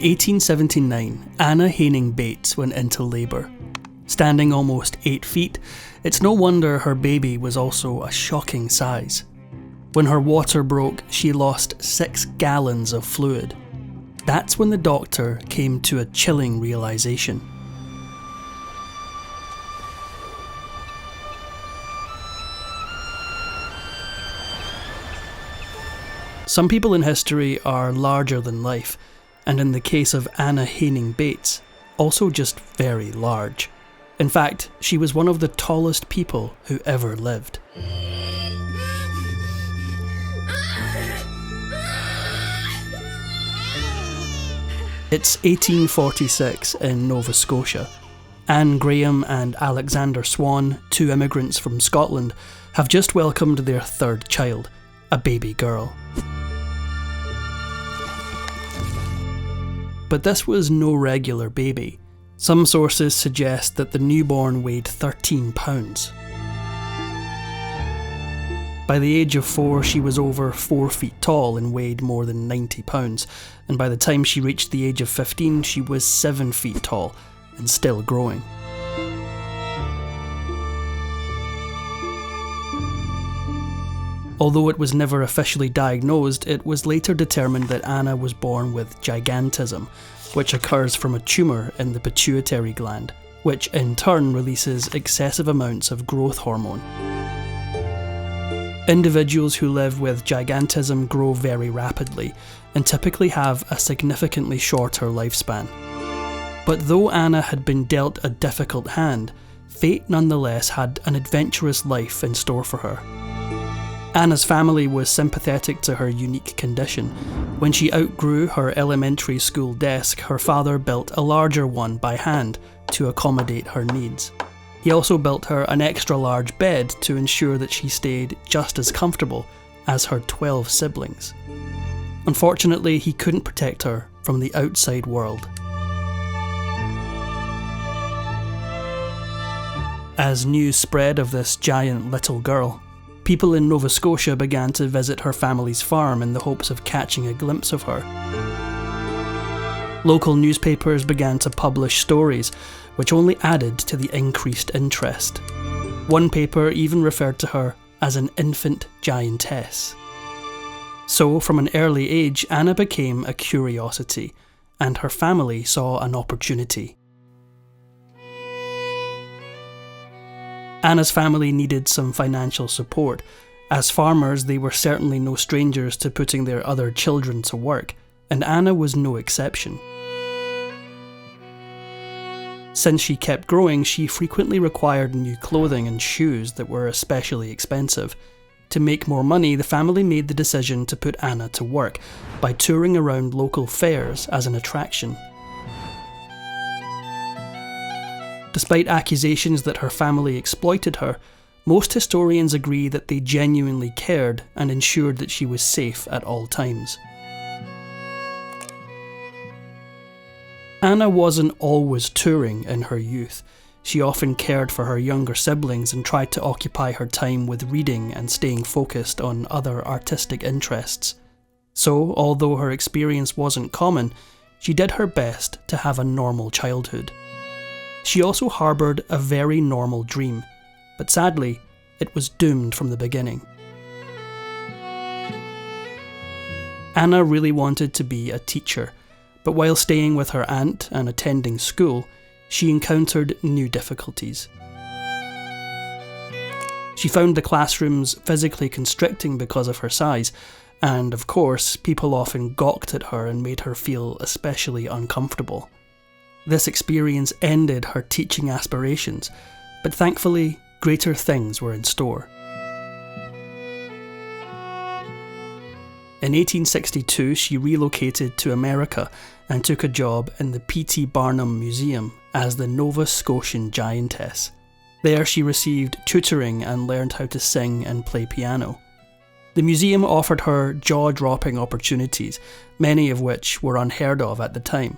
1879, Anna Haining Bates went into labour. Standing almost 8 feet, it's no wonder her baby was also a shocking size. When her water broke, she lost 6 gallons of fluid. That's when the doctor came to a chilling realisation. Some people in history are larger than life, and in the case of Anna Haining Bates, also just very large. In fact, she was one of the tallest people who ever lived. It's 1846 in Nova Scotia. Anne Graham and Alexander Swan, 2 immigrants from Scotland, have just welcomed their 3rd child, a baby girl. But this was no regular baby. Some sources suggest that the newborn weighed 13 pounds. By the age of 4, she was over 4 feet tall and weighed more than 90 pounds, and by the time she reached the age of 15, she was 7 feet tall and still growing. Although it was never officially diagnosed, it was later determined that Anna was born with gigantism, which occurs from a tumour in the pituitary gland, which in turn releases excessive amounts of growth hormone. Individuals who live with gigantism grow very rapidly, and typically have a significantly shorter lifespan. But though Anna had been dealt a difficult hand, fate nonetheless had an adventurous life in store for her. Anna's family was sympathetic to her unique condition. When she outgrew her elementary school desk, her father built a larger one by hand to accommodate her needs. He also built her an extra large bed to ensure that she stayed just as comfortable as her 12 siblings. Unfortunately, he couldn't protect her from the outside world. As news spread of this giant little girl, people in Nova Scotia began to visit her family's farm in the hopes of catching a glimpse of her. Local newspapers began to publish stories, which only added to the increased interest. One paper even referred to her as an infant giantess. So, from an early age, Anna became a curiosity, and her family saw an opportunity. Anna's family needed some financial support. As farmers, they were certainly no strangers to putting their other children to work, and Anna was no exception. Since she kept growing, she frequently required new clothing and shoes that were especially expensive. To make more money, the family made the decision to put Anna to work by touring around local fairs as an attraction. Despite accusations that her family exploited her, most historians agree that they genuinely cared and ensured that she was safe at all times. Anna wasn't always touring in her youth. She often cared for her younger siblings and tried to occupy her time with reading and staying focused on other artistic interests. So, although her experience wasn't common, she did her best to have a normal childhood. She also harboured a very normal dream, but sadly, it was doomed from the beginning. Anna really wanted to be a teacher, but while staying with her aunt and attending school, she encountered new difficulties. She found the classrooms physically constricting because of her size, and of course, people often gawked at her and made her feel especially uncomfortable. This experience ended her teaching aspirations, but thankfully, greater things were in store. In 1862, she relocated to America and took a job in the P.T. Barnum Museum as the Nova Scotian giantess. There she received tutoring and learned how to sing and play piano. The museum offered her jaw-dropping opportunities, many of which were unheard of at the time.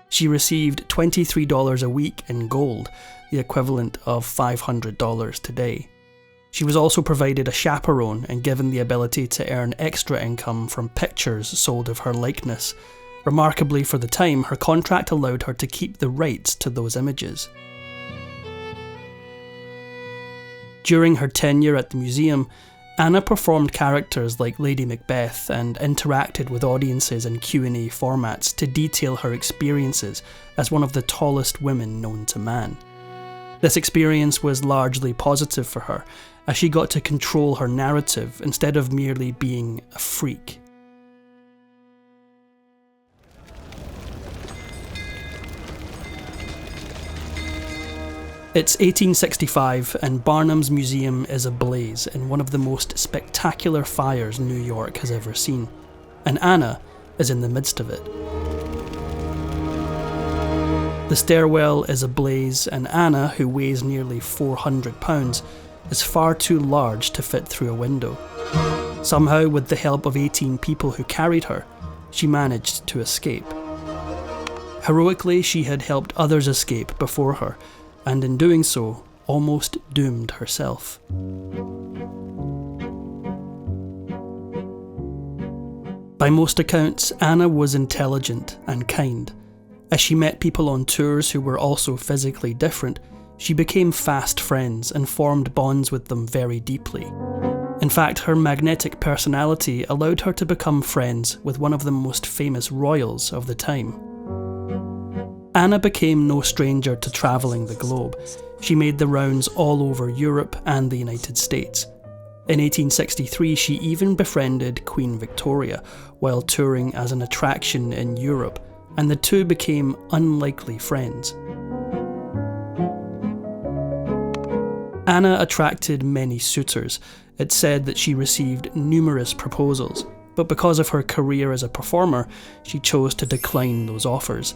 She received $23 a week in gold, the equivalent of $500 today. She was also provided a chaperone and given the ability to earn extra income from pictures sold of her likeness, Remarkably for the time, her contract allowed her to keep the rights to those images. During her tenure at the museum, Anna performed characters like Lady Macbeth and interacted with audiences in Q&A formats to detail her experiences as one of the tallest women known to man. This experience was largely positive for her, as she got to control her narrative instead of merely being a freak. It's 1865 and Barnum's museum is ablaze in one of the most spectacular fires New York has ever seen, and Anna is in the midst of it. The stairwell is ablaze and Anna, who weighs nearly 400 pounds, is far too large to fit through a window. Somehow, with the help of 18 people who carried her, she managed to escape. Heroically, she had helped others escape before her, and in doing so, almost doomed herself. By most accounts, Anna was intelligent and kind. As she met people on tours who were also physically different, she became fast friends and formed bonds with them very deeply. In fact, her magnetic personality allowed her to become friends with one of the most famous royals of the time. Anna became no stranger to travelling the globe. She made the rounds all over Europe and the United States. In 1863, she even befriended Queen Victoria while touring as an attraction in Europe, and the two became unlikely friends. Anna attracted many suitors. It's said that she received numerous proposals, but because of her career as a performer, she chose to decline those offers.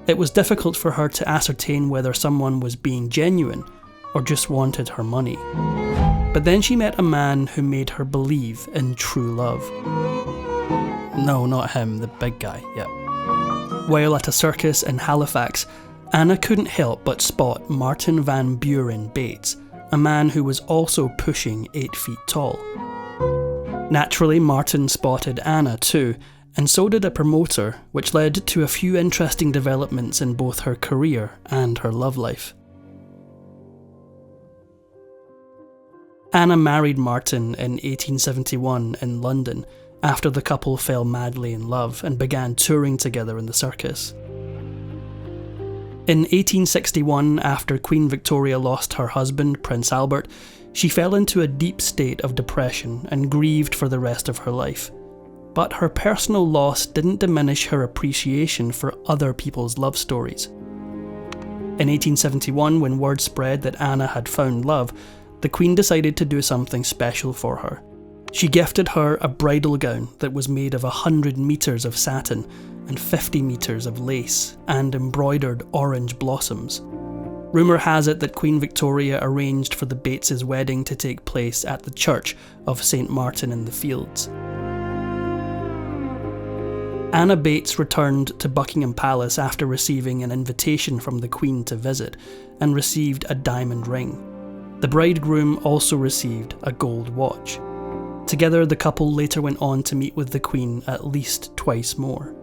It was difficult for her to ascertain whether someone was being genuine or just wanted her money. But then she met a man who made her believe in true love. No, not him, the big guy, yeah. While at a circus in Halifax, Anna couldn't help but spot Martin Van Buren Bates, a man who was also pushing 8 feet tall. Naturally, Martin spotted Anna too, and so did a promoter, which led to a few interesting developments in both her career and her love life. Anna married Martin in 1871 in London, after the couple fell madly in love and began touring together in the circus. In 1861, after Queen Victoria lost her husband, Prince Albert, she fell into a deep state of depression and grieved for the rest of her life. But her personal loss didn't diminish her appreciation for other people's love stories. In 1871, when word spread that Anna had found love, the Queen decided to do something special for her. She gifted her a bridal gown that was made of 100 metres of satin and 50 metres of lace and embroidered orange blossoms. Rumour has it that Queen Victoria arranged for the Bates' wedding to take place at the church of St. Martin in the Fields. Anna Bates returned to Buckingham Palace after receiving an invitation from the Queen to visit, and received a diamond ring. The bridegroom also received a gold watch. Together, the couple later went on to meet with the Queen at least twice more.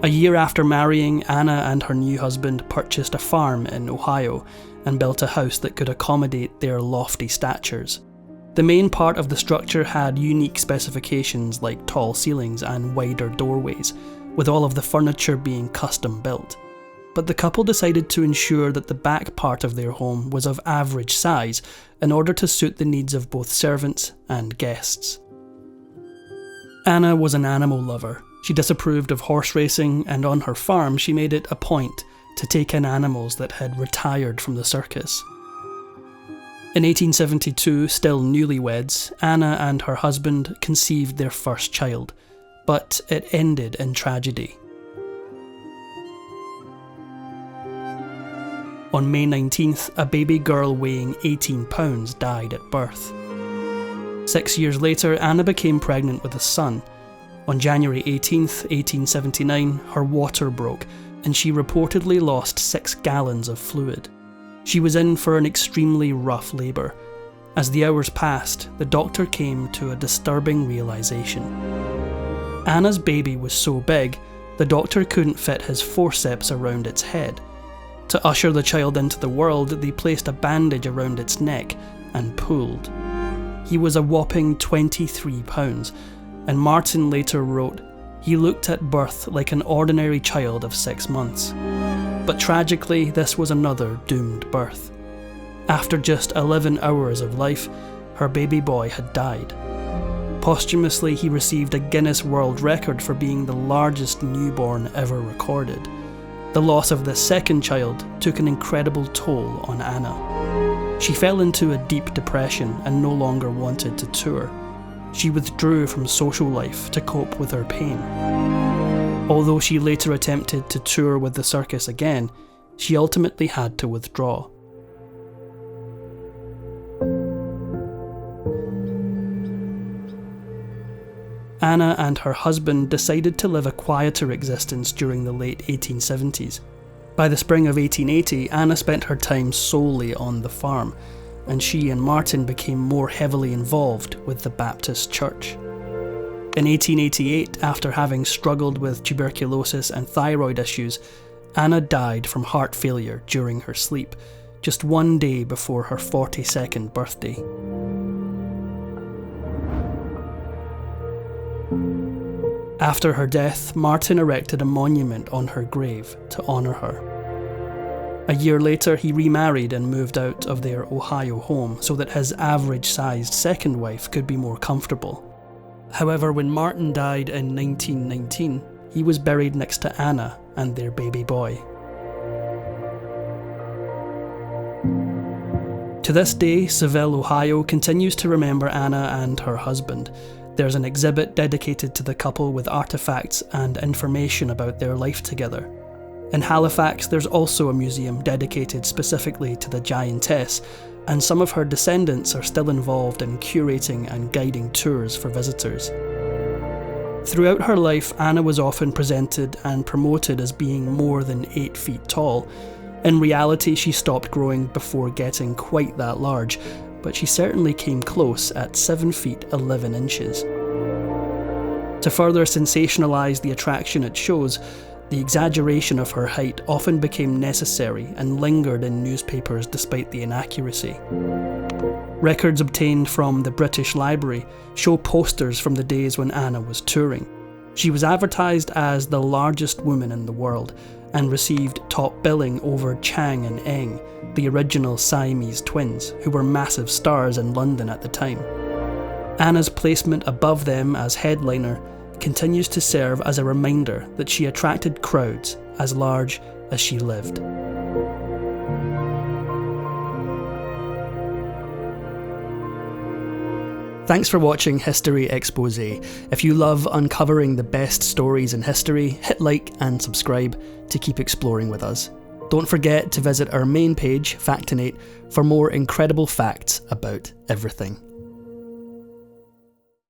A year after marrying, Anna and her new husband purchased a farm in Ohio and built a house that could accommodate their lofty statures. The main part of the structure had unique specifications like tall ceilings and wider doorways, with all of the furniture being custom built. But the couple decided to ensure that the back part of their home was of average size in order to suit the needs of both servants and guests. Anna was an animal lover. She disapproved of horse racing, and on her farm she made it a point to take in animals that had retired from the circus. In 1872, still newlyweds, Anna and her husband conceived their first child, but it ended in tragedy. On May 19th, a baby girl weighing 18 pounds died at birth. 6 years later, Anna became pregnant with a son. On January 18th, 1879, her water broke, and she reportedly lost 6 gallons of fluid. She was in for an extremely rough labour. As the hours passed, the doctor came to a disturbing realisation. Anna's baby was so big, the doctor couldn't fit his forceps around its head. To usher the child into the world, they placed a bandage around its neck and pulled. He was a whopping 23 pounds, and Martin later wrote, "He looked at birth like an ordinary child of 6 months." But tragically, this was another doomed birth. After just 11 hours of life, her baby boy had died. Posthumously, he received a Guinness World Record for being the largest newborn ever recorded. The loss of this second child took an incredible toll on Anna. She fell into a deep depression and no longer wanted to tour. She withdrew from social life to cope with her pain. Although she later attempted to tour with the circus again, she ultimately had to withdraw. Anna and her husband decided to live a quieter existence during the late 1870s. By the spring of 1880, Anna spent her time solely on the farm, and she and Martin became more heavily involved with the Baptist church. In 1888, after having struggled with tuberculosis and thyroid issues, Anna died from heart failure during her sleep, just one day before her 42nd birthday. After her death, Martin erected a monument on her grave to honour her. A year later, he remarried and moved out of their Ohio home so that his average-sized second wife could be more comfortable. However, when Martin died in 1919, he was buried next to Anna and their baby boy. To this day, Seville, Ohio continues to remember Anna and her husband. There's an exhibit dedicated to the couple with artefacts and information about their life together. In Halifax, there's also a museum dedicated specifically to the giantess, and some of her descendants are still involved in curating and guiding tours for visitors. Throughout her life, Anna was often presented and promoted as being more than 8 feet tall. In reality, she stopped growing before getting quite that large, but she certainly came close at 7 feet 11 inches. To further sensationalise the attraction it shows, the exaggeration of her height often became necessary and lingered in newspapers despite the inaccuracy. Records obtained from the British Library show posters from the days when Anna was touring. She was advertised as the largest woman in the world and received top billing over Chang and Eng, the original Siamese twins, who were massive stars in London at the time. Anna's placement above them as headliner continues to serve as a reminder that she attracted crowds as large as she lived. Thanks for watching History Exposé. If you love uncovering the best stories in history, hit like and subscribe to keep exploring with us. Don't forget to visit our main page, Factinate, for more incredible facts about everything.